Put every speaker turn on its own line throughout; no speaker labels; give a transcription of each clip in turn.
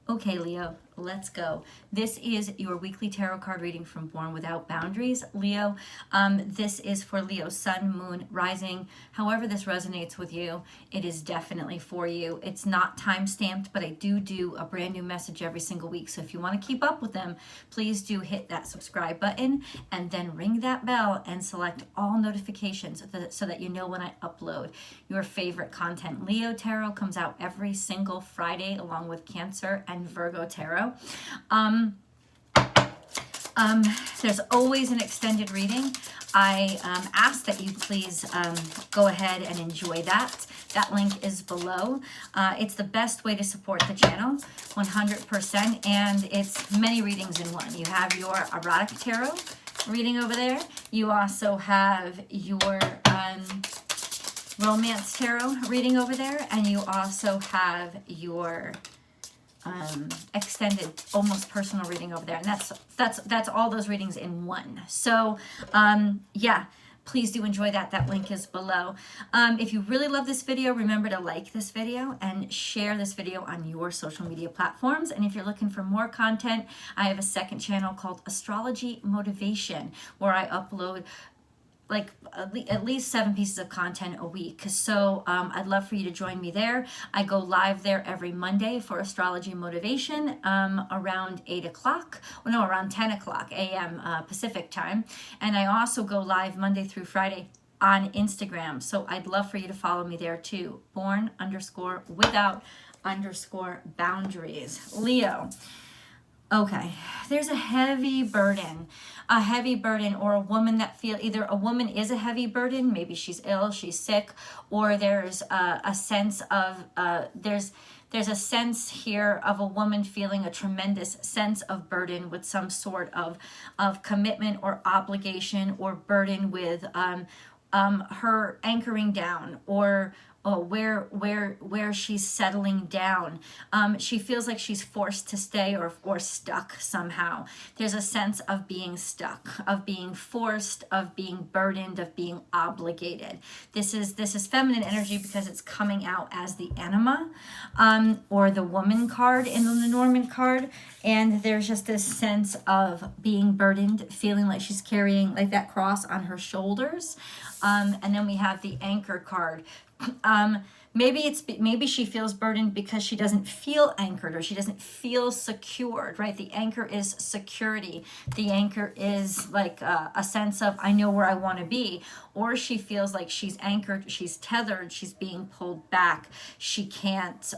Okay, Leo, let's go. This is your weekly tarot card reading from Born Without Boundaries, Leo. This is for Leo, Sun, Moon, Rising. However this resonates with you, it is definitely for you. It's not time-stamped, but I do a brand new message every single week. So if you want to keep up with them, please do hit that subscribe button and then ring that bell and select all notifications so that you know when I upload your favorite content. Leo Tarot comes out every single Friday along with Cancer and Virgo Tarot. There's always an extended reading. I ask that you please go ahead and enjoy that. That link is below. It's the best way to support the channel, 100%, and it's many readings in one. You have your erotic tarot reading over there. You also have your romance tarot reading over there, and you also have your extended, almost personal reading over there, and that's all those readings in one. So yeah, please do enjoy that. That link is below. If you really love this video, remember to like this video and share this video on your social media platforms. And if you're looking for more content, I have a second channel called Astrology Motivation, where I upload like at least 7 pieces of content a week. So I'd love for you to join me there. I go live there every Monday for Astrology Motivation around 8 o'clock, well, no, around 10 o'clock a.m. Pacific time. And I also go live Monday through Friday on Instagram. So I'd love for you to follow me there too. Born_without_boundaries. Leo. Okay, there's a heavy burden, or a woman that either a woman is a heavy burden, maybe she's ill, she's sick, or there's a sense of, there's a sense here of a woman feeling a tremendous sense of burden with some sort of commitment or obligation, or burden with her anchoring down, or where she's settling down. She feels like she's forced to stay or stuck somehow. There's a sense of being stuck, of being forced, of being burdened, of being obligated. This is feminine energy because it's coming out as the anima, or the woman card in the Lenormand card. And there's just this sense of being burdened, feeling like she's carrying like that cross on her shoulders. And then we have the anchor card. Maybe she feels burdened because she doesn't feel anchored, or she doesn't feel secured, right? The anchor is security. The anchor is like a sense of, I know where I want to be. Or she feels like she's anchored, she's tethered, she's being pulled back. She can't,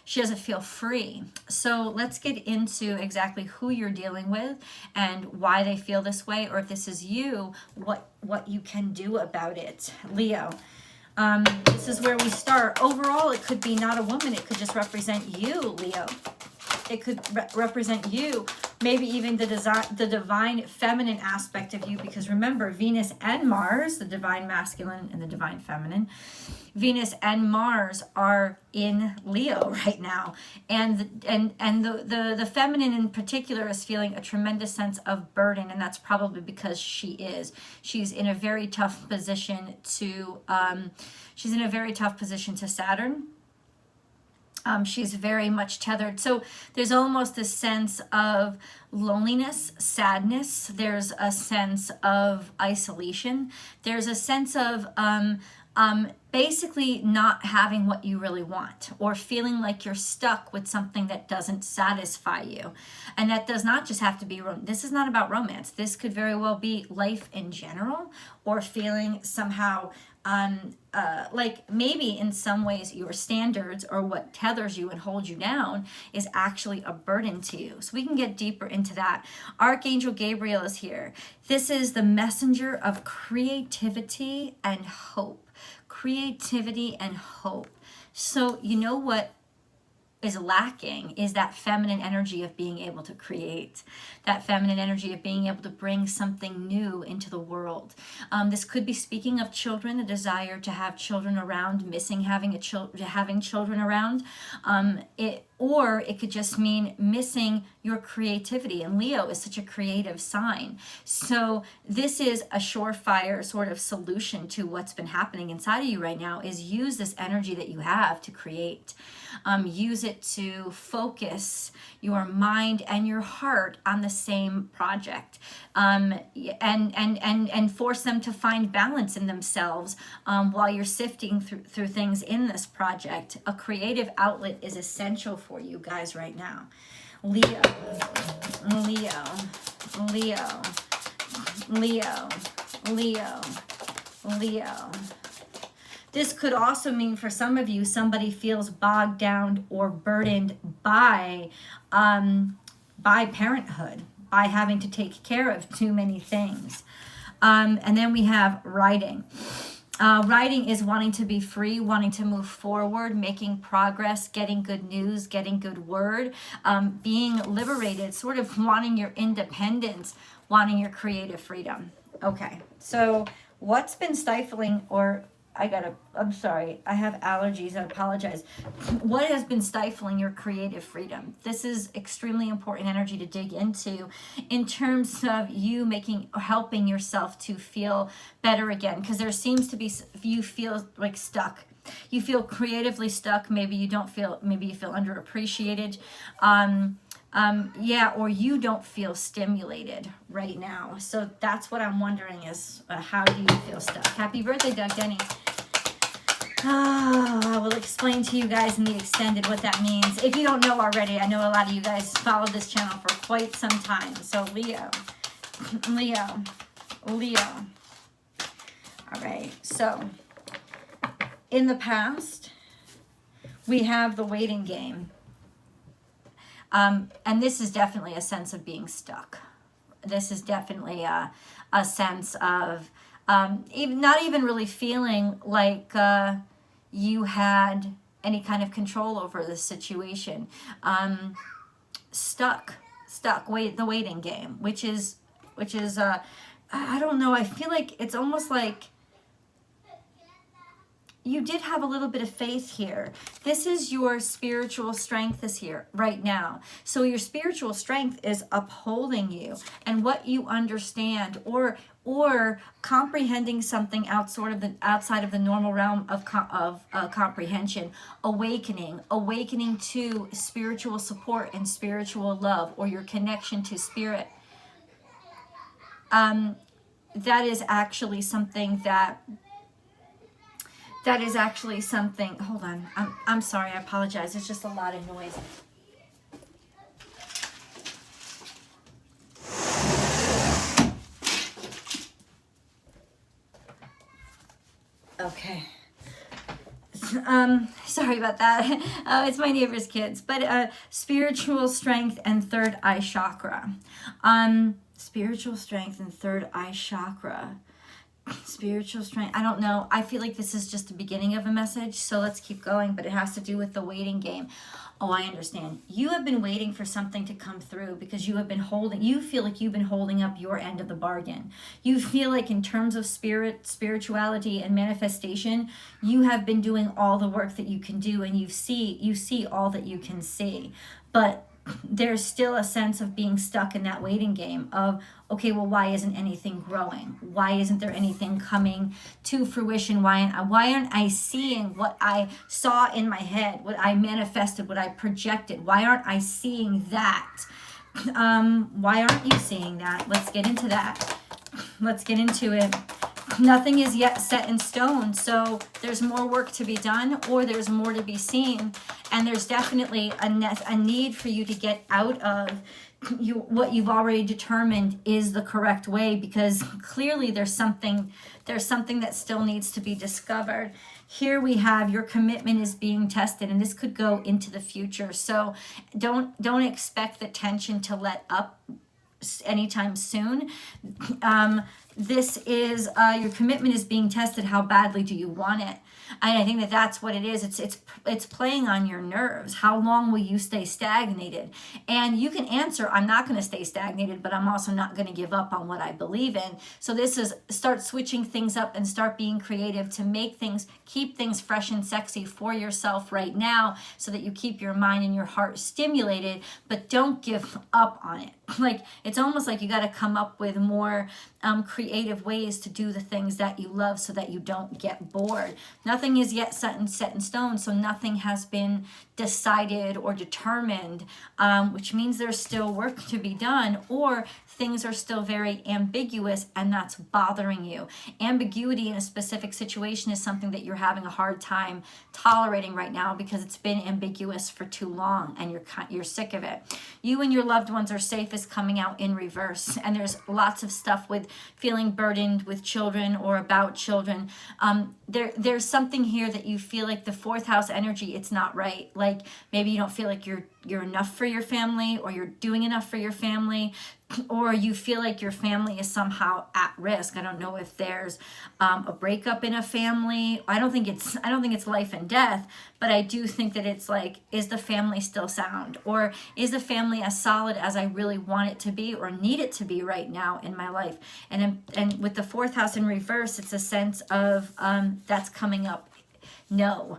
she doesn't feel free. So let's get into exactly who you're dealing with and why they feel this way, or if this is you, what you can do about it. Leo. This is where we start. Overall, it could be not a woman. It could just represent you, Leo. It could represent you, maybe even the divine feminine aspect of you, because remember, Venus and Mars, the divine masculine and the divine feminine, Venus and Mars are in Leo right now, and the feminine in particular is feeling a tremendous sense of burden, and that's probably because she's in a very tough position to Saturn. She's very much tethered. So there's almost a sense of loneliness, sadness. There's a sense of isolation. There's a sense of basically not having what you really want, or feeling like you're stuck with something that doesn't satisfy you. And that does not just have to be, this is not about romance. This could very well be life in general, or feeling somehow like maybe in some ways your standards, or what tethers you and holds you down, is actually a burden to you. So we can get deeper into that. Archangel Gabriel is here. This is the messenger of creativity and hope. Creativity and hope. So you know what is lacking is that feminine energy of being able to create, that feminine energy of being able to bring something new into the world. This could be speaking of children, a desire to have children around, missing having children around. or it could just mean missing your creativity. And Leo is such a creative sign. So this is a surefire sort of solution to what's been happening inside of you right now, is use this energy that you have to create. Use it to focus your mind and your heart on the same project, and force them to find balance in themselves while you're sifting through things in this project. A creative outlet is essential for you guys right now. Leo, Leo, Leo, Leo, Leo, Leo. This could also mean for some of you, somebody feels bogged down or burdened by parenthood, by having to take care of too many things. And then we have writing. Writing is wanting to be free, wanting to move forward, making progress, getting good news, getting good word, being liberated, sort of wanting your independence, wanting your creative freedom. Okay, so what's been stifling, or I'm sorry, I have allergies, I apologize. What has been stifling your creative freedom? This is extremely important energy to dig into in terms of you helping yourself to feel better again, because there seems to be, you feel like stuck. You feel creatively stuck. Maybe you feel underappreciated. Or you don't feel stimulated right now. So that's what I'm wondering is, how do you feel stuck? Happy birthday, Doug Denny. I will explain to you guys in the extended what that means. If you don't know already, I know a lot of you guys follow this channel for quite some time. So Leo, Leo, Leo. All right, so in the past, we have the waiting game. And this is definitely a sense of being stuck. This is definitely a sense of not even really feeling like you had any kind of control over the situation. Stuck. The waiting game, which is I don't know. I feel like it's almost like you did have a little bit of faith here. This is your spiritual strength is here right now. So your spiritual strength is upholding you and what you understand, or comprehending something outside of the normal realm of comprehension, awakening to spiritual support and spiritual love, or your connection to spirit. That is actually something hold on, I'm sorry, I apologize, it's just a lot of noise. Okay. Sorry about that. It's my neighbor's kids. But spiritual strength and third eye chakra. Spiritual strength and third eye chakra. Spiritual strength. I don't know. I feel like this is just the beginning of a message, so let's keep going, but it has to do with the waiting game. Oh, I understand. You have been waiting for something to come through because you feel like you've been holding up your end of the bargain. You feel like in terms of spirituality and manifestation, you have been doing all the work that you can do, and you see all that you can see. But there's still a sense of being stuck in that waiting game of, okay, well, why isn't anything growing? Why isn't there anything coming to fruition? Why aren't I seeing what I saw in my head, what I manifested, what I projected? Why aren't I seeing that? Why aren't you seeing that? Let's get into that. Let's get into it. Nothing is yet set in stone, so there's more work to be done, or there's more to be seen, and there's definitely a need for you to get out of what you've already determined is the correct way, because clearly there's something that still needs to be discovered. Here we have your commitment is being tested, and this could go into the future, so don't expect the tension to let up anytime soon. This is your commitment is being tested. How badly do you want it? And I think that that's what it is. It's playing on your nerves. How long will you stay stagnated? And you can answer, I'm not going to stay stagnated, but I'm also not going to give up on what I believe in. So this is start switching things up and start being creative to make things, keep things fresh and sexy for yourself right now, so that you keep your mind and your heart stimulated, but don't give up on it. Like, it's almost like you got to come up with more creative ways to do the things that you love so that you don't get bored. Nothing is yet set in stone, so nothing has been decided or determined, which means there's still work to be done, or things are still very ambiguous and that's bothering you. Ambiguity in a specific situation is something that you're having a hard time tolerating right now because it's been ambiguous for too long and you're sick of it. You and your loved ones are safe is coming out in reverse, and there's lots of stuff with feeling burdened with children or about children. There's something here that you feel like the fourth house energy, it's not right. Like maybe you don't feel like you're enough for your family, or you're doing enough for your family, or you feel like your family is somehow at risk. I don't know if there's a breakup in a family. I don't think it's life and death, but I do think that it's like, is the family still sound, or is the family as solid as I really want it to be or need it to be right now in my life? And with the fourth house in reverse, it's a sense of that's coming up. No.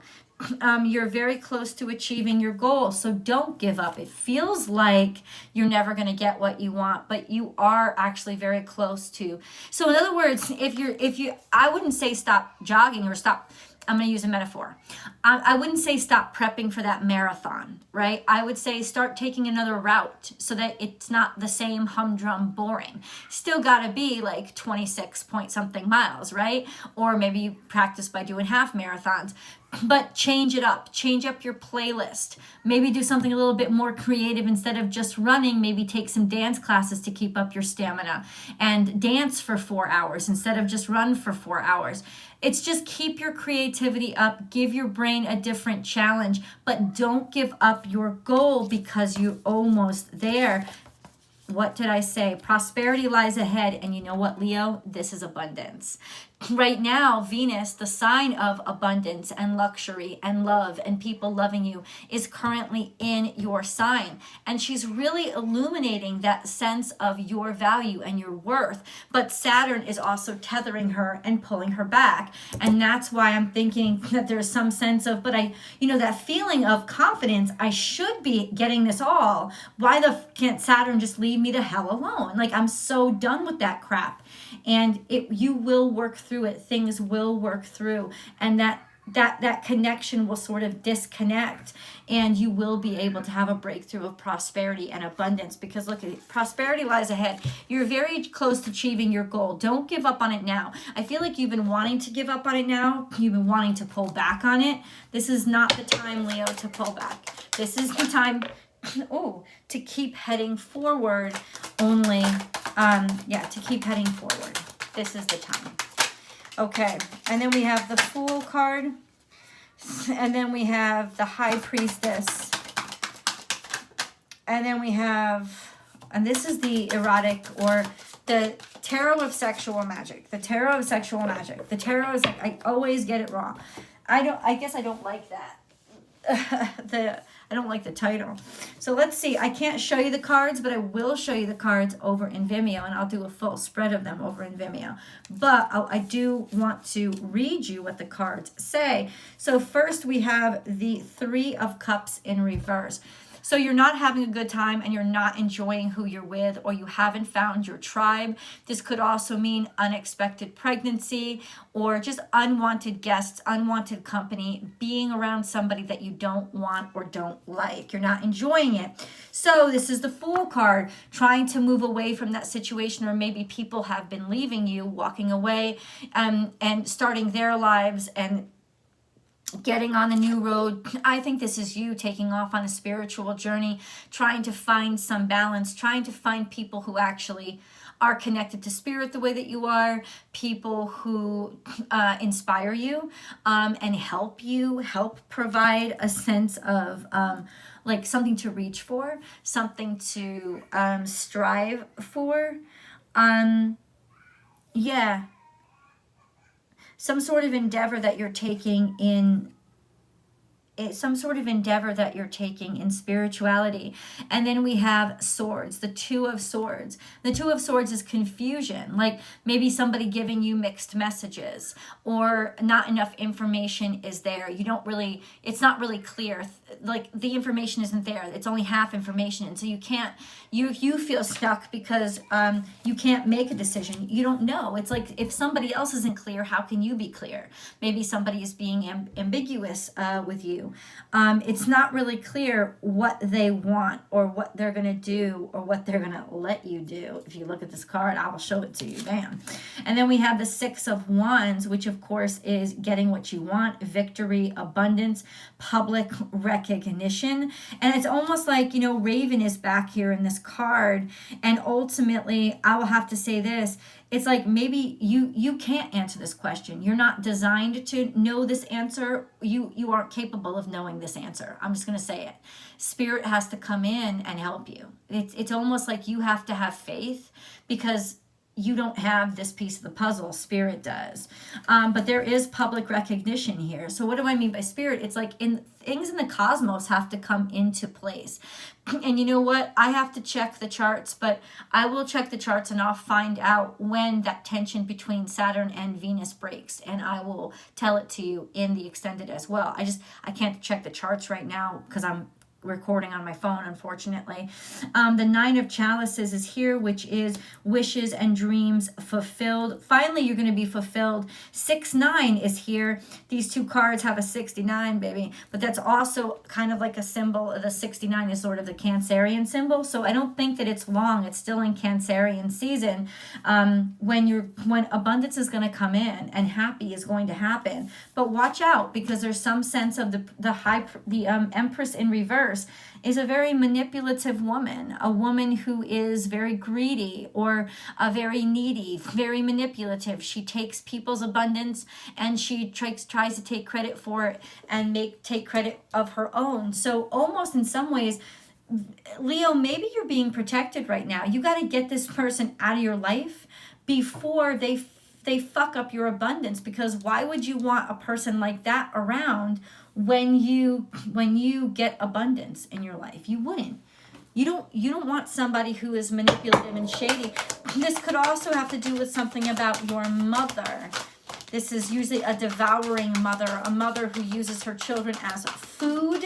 You're very close to achieving your goal, so don't give up. It feels like you're never going to get what you want, but you are actually very close to. So in other words, I wouldn't say stop jogging or stop. I'm going to use a metaphor. I wouldn't say stop prepping for that marathon, right? I would say start taking another route so that it's not the same humdrum boring. Still got to be like 26 point something miles, right? Or maybe you practice by doing half marathons. But change it up. Change up your playlist. Maybe do something a little bit more creative. Instead of just running, maybe take some dance classes to keep up your stamina and dance for 4 hours instead of just run for 4 hours. It's just keep your creativity up, give your brain a different challenge, but don't give up your goal because you're almost there. What did I say? Prosperity lies ahead. And you know what, Leo? This is abundance. Right now, Venus, the sign of abundance and luxury and love and people loving you, is currently in your sign. And she's really illuminating that sense of your value and your worth. But Saturn is also tethering her and pulling her back. And that's why I'm thinking that there's some sense of, but that feeling of confidence, I should be getting this all. Why can't Saturn just leave me the hell alone? Like, I'm so done with that crap. And you will work through it. Things will work through, and that connection will sort of disconnect, and you will be able to have a breakthrough of prosperity and abundance. Because look, prosperity lies ahead. You're very close to achieving your goal. Don't give up on it now. I feel like you've been wanting to give up on it now. You've been wanting to pull back on it. This is not the time, Leo, to pull back. This is the time to keep heading forward only. To keep heading forward. This is the time. Okay, and then we have the Fool card, and then we have the High Priestess, and then we have, and this is the erotic, or the Tarot of Sexual Magic. The Tarot of Sexual Magic. The Tarot is, I always get it wrong. I guess I don't like that. I don't like the title. So let's see. I can't show you the cards, but I will show you the cards over in Vimeo, and I'll do a full spread of them over in Vimeo. But I do want to read you what the cards say. So first we have the Three of Cups in reverse. So you're not having a good time and you're not enjoying who you're with, or you haven't found your tribe. This could also mean unexpected pregnancy, or just unwanted guests, unwanted company, being around somebody that you don't want or don't like. You're not enjoying it. So this is the Fool card, trying to move away from that situation, or maybe people have been leaving you, walking away, and starting their lives and getting on the new road. I think this is you taking off on a spiritual journey, trying to find some balance, trying to find people who actually are connected to spirit the way that you are, people who inspire you and help provide a sense of like something to reach for, something to strive for. some sort of endeavor that you're taking in spirituality. And then we have swords, the Two of Swords. The Two of Swords is confusion, like maybe somebody giving you mixed messages, or not enough information is there. It's not really clear. Like the information isn't there. It's only half information. And so you feel stuck because you can't make a decision. You don't know. It's like if somebody else isn't clear, how can you be clear? Maybe somebody is being ambiguous with you. It's not really clear what they want or what they're going to do or what they're going to let you do. If you look at this card, I will show it to you. Bam. And then we have the Six of Wands, which of course is getting what you want, victory, abundance, public recognition. And it's almost like, Raven is back here in this card. And ultimately, I will have to say this. It's like maybe you can't answer this question. You're not designed to know this answer. You aren't capable of knowing this answer. I'm just going to say it. Spirit has to come in and help you. It's almost like you have to have faith because you don't have this piece of the puzzle. Spirit does. But there is public recognition here. So what do I mean by spirit? It's like things in the cosmos have to come into place. And you know what? I have to check the charts, but I will check the charts and I'll find out when that tension between Saturn and Venus breaks. And I will tell it to you in the extended as well. I can't check the charts right now because I'm recording on my phone, unfortunately. The Nine of Chalices is here, which is wishes and dreams fulfilled. Finally, you're going to be fulfilled. 6-9 is here. These two cards have a 69, baby. But that's also kind of like a symbol. The 69 is sort of the Cancerian symbol. So I don't think that it's long. It's still in Cancerian season. When abundance is going to come in and happy is going to happen. But watch out, because there's some sense of the Empress in reverse is a very manipulative woman, a woman who is very greedy or very needy, very manipulative. She takes people's abundance and she tries to take credit for it and take credit of her own. So almost in some ways, Leo, maybe you're being protected right now. You got to get this person out of your life before they fuck up your abundance, because why would you want a person like that around when you get abundance in your life? You wouldn't. You don't want somebody who is manipulative and shady. This could also have to do with something about your mother. This is usually a devouring mother, a mother who uses her children as food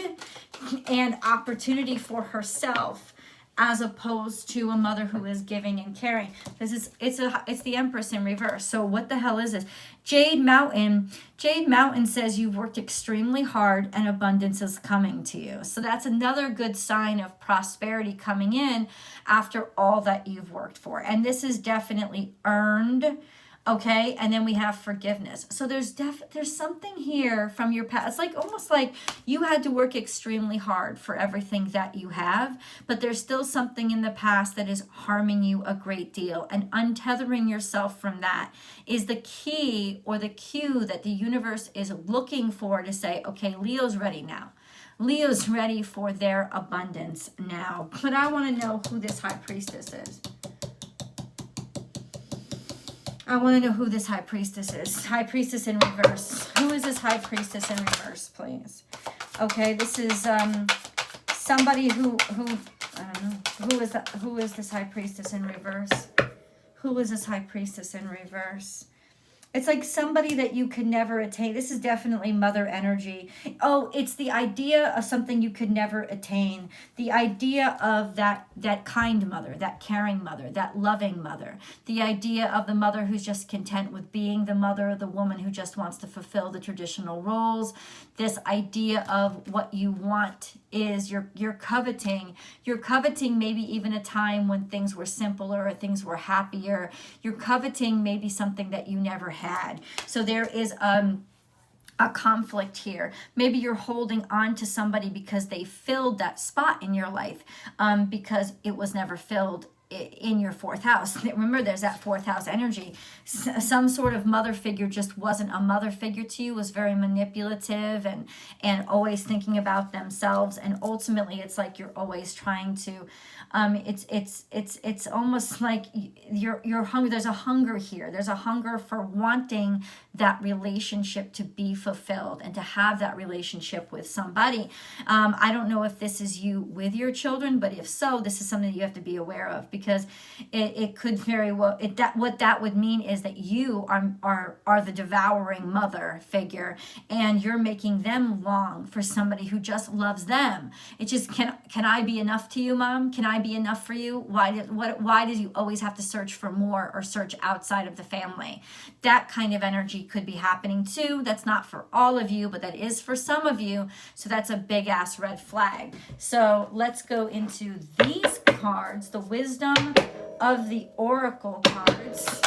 and opportunity for herself, as opposed to a mother who is giving and caring. It's the Empress in reverse. So what the hell is this? Jade Mountain. Jade Mountain says you've worked extremely hard and abundance is coming to you. So that's another good sign of prosperity coming in after all that you've worked for. And this is definitely earned. Okay, and then we have forgiveness. So there's something here from your past. It's like almost like you had to work extremely hard for everything that you have, but there's still something in the past that is harming you a great deal. And untethering yourself from that is the key or the cue that the universe is looking for to say, okay, Leo's ready now. Leo's ready for their abundance now. But I want to know who this High Priestess is. I want to know who this High Priestess is. High Priestess in reverse. Who is this High Priestess in reverse, please? Okay, this is somebody who I don't know. Who is this High Priestess in reverse? Who is this High Priestess in reverse? It's like somebody that you could never attain. This is definitely mother energy. Oh, it's the idea of something you could never attain. The idea of that kind mother, that caring mother, that loving mother. The idea of the mother who's just content with being the mother, the woman who just wants to fulfill the traditional roles. This idea of what you want is you're coveting. You're coveting maybe even a time when things were simpler or things were happier. You're coveting maybe something that you never had. So there is a conflict here. Maybe you're holding on to somebody because they filled that spot in your life because it was never filled in your fourth house. Remember, there's that fourth house energy. Some sort of mother figure just wasn't a mother figure to you, was very manipulative and always thinking about themselves. And ultimately, it's like you're always trying to, it's almost like you're hungry. There's a hunger here. There's a hunger for wanting that relationship to be fulfilled and to have that relationship with somebody. I don't know if this is you with your children, but if so, this is something that you have to be aware of, because it could very well, what that would mean is that you are the devouring mother figure, and you're making them long for somebody who just loves them. It just, can I be enough to you, Mom? Can I be enough for you? Why do you always have to search for more or search outside of the family? That kind of energy could be happening too. That's not for all of you, but that is for some of you. So that's a big ass red flag. So let's go into these cards, the wisdom of the oracle cards.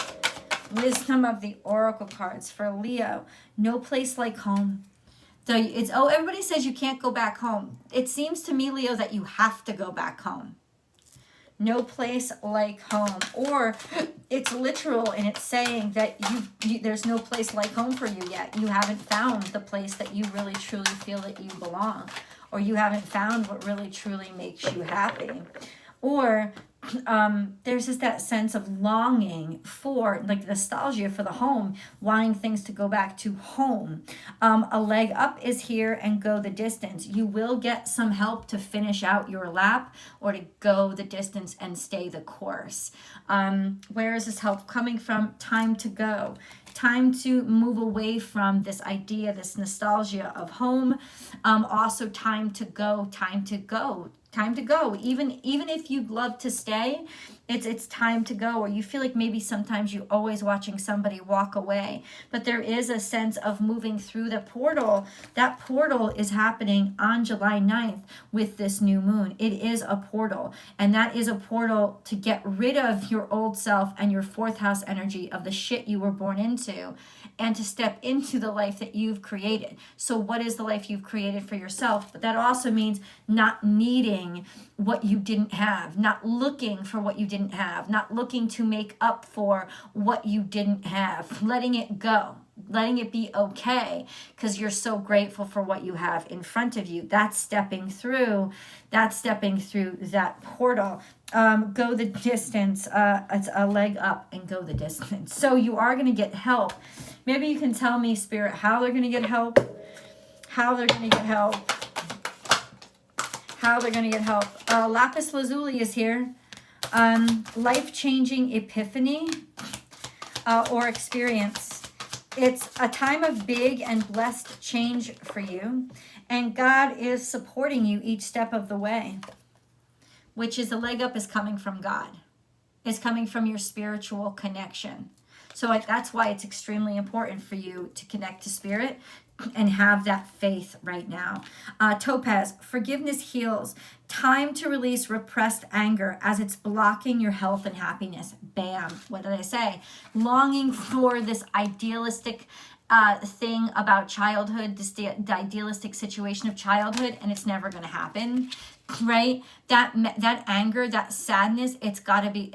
Wisdom of the oracle cards for Leo. No place like home. So everybody says you can't go back home. It seems to me, Leo, that you have to go back home. No place like home. Or it's literal, and it's saying that there's no place like home for you yet. You haven't found the place that you really truly feel that you belong, or you haven't found what really truly makes you happy. Or there's just that sense of longing for, like, nostalgia for the home, wanting things to go back to home. A leg up is here, and go the distance. You will get some help to finish out your lap, or to go the distance and stay the course. Where is this help coming from? Time to go. Time to move away from this idea, this nostalgia of home. Also time to go. Even if you'd love to stay, it's time to go. Or you feel like maybe sometimes you're always watching somebody walk away, but there is a sense of moving through the portal. That portal is happening on July 9th with this new moon. It is a portal, and that is a portal to get rid of your old self and your fourth house energy of the shit you were born into, and to step into the life that you've created. So what is the life you've created for yourself? But that also means not needing what you didn't have, not looking for what you didn't have, not looking to make up for what you didn't have, letting it go, letting it be okay, because you're so grateful for what you have in front of you. That's stepping through that portal. Go the distance. It's a leg up and go the distance. So you are going to get help. Maybe you can tell me, Spirit, how they're going to get help. Lapis lazuli is here. Life-changing epiphany or experience. It's a time of big and blessed change for you, and God is supporting you each step of the way, which is the leg up is coming from God. It's coming from your spiritual connection. So that's why it's extremely important for you to connect to Spirit and have that faith right now. Topaz, forgiveness heals. Time to release repressed anger as it's blocking your health and happiness. Bam. What did I say? Longing for this idealistic thing about childhood, the idealistic situation of childhood, and it's never going to happen. Right? That anger, that sadness, it's gotta be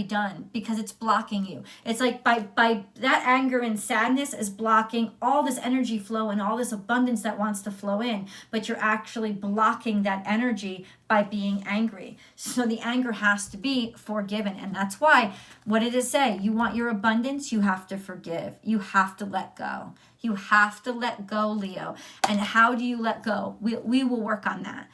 done, because it's blocking you. It's like by that anger and sadness is blocking all this energy flow and all this abundance that wants to flow in, but you're actually blocking that energy by being angry. So the anger has to be forgiven. And that's why, what did it say? You want your abundance, you have to forgive. You have to let go. You have to let go, Leo. And how do you let go? We will work on that.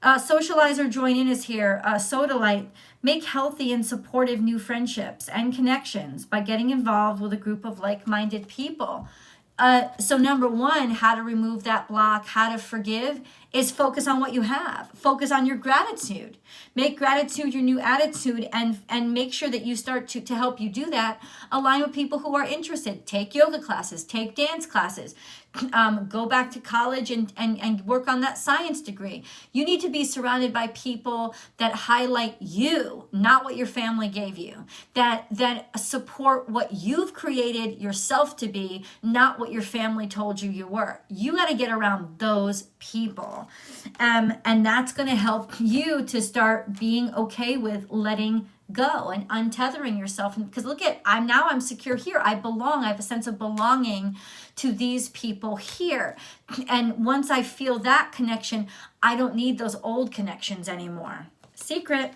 Socializer join in is here. Sodalite, make healthy and supportive new friendships and connections by getting involved with a group of like-minded people. So number one, how to remove that block, how to forgive, is focus on what you have. Focus on your gratitude. Make gratitude your new attitude, and make sure that you start to help you do that. Align with people who are interested. Take yoga classes, take dance classes. Go back to college and work on that science degree. You need to be surrounded by people that highlight you, not what your family gave you. That support what you've created yourself to be, not what your family told you you were. You got to get around those people. people. And that's going to help you to start being okay with letting go and untethering yourself. Because look at, I'm secure here. I belong. I have a sense of belonging to these people here. And once I feel that connection, I don't need those old connections anymore. Secret.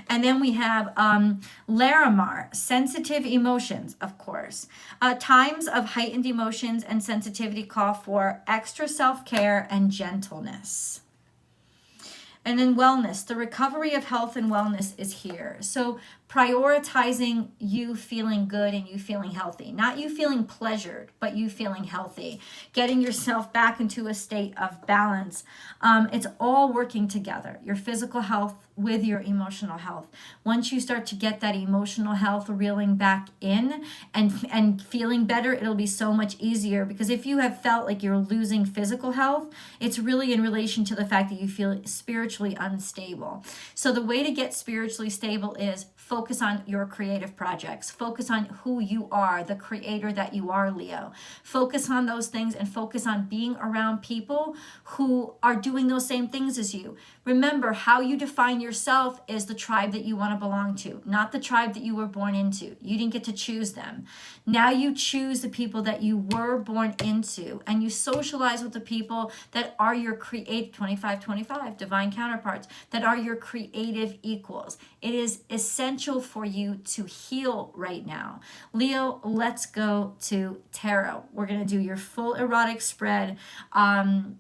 And then we have Lenormand, sensitive emotions, of course. Times of heightened emotions and sensitivity call for extra self-care and gentleness. And then wellness, the recovery of health and wellness is here. So prioritizing you feeling good and you feeling healthy. Not you feeling pleasured, but you feeling healthy. Getting yourself back into a state of balance. It's all working together. Your physical health with your emotional health. Once you start to get that emotional health reeling back in and feeling better, it'll be so much easier, because if you have felt like you're losing physical health, it's really in relation to the fact that you feel spiritually unstable. So the way to get spiritually stable is focus on your creative projects. Focus on who you are, the creator that you are, Leo. Focus on those things and focus on being around people who are doing those same things as you. Remember, how you define yourself is the tribe that you want to belong to, not the tribe that you were born into. You didn't get to choose them. Now you choose the people that you were born into, and you socialize with the people that are your creative 25-25 divine counterparts, that are your creative equals. It is essential for you to heal right now. Leo, let's go to tarot. We're going to do your full erotic spread. And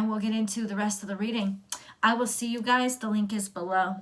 we'll get into the rest of the reading. I will see you guys. The link is below.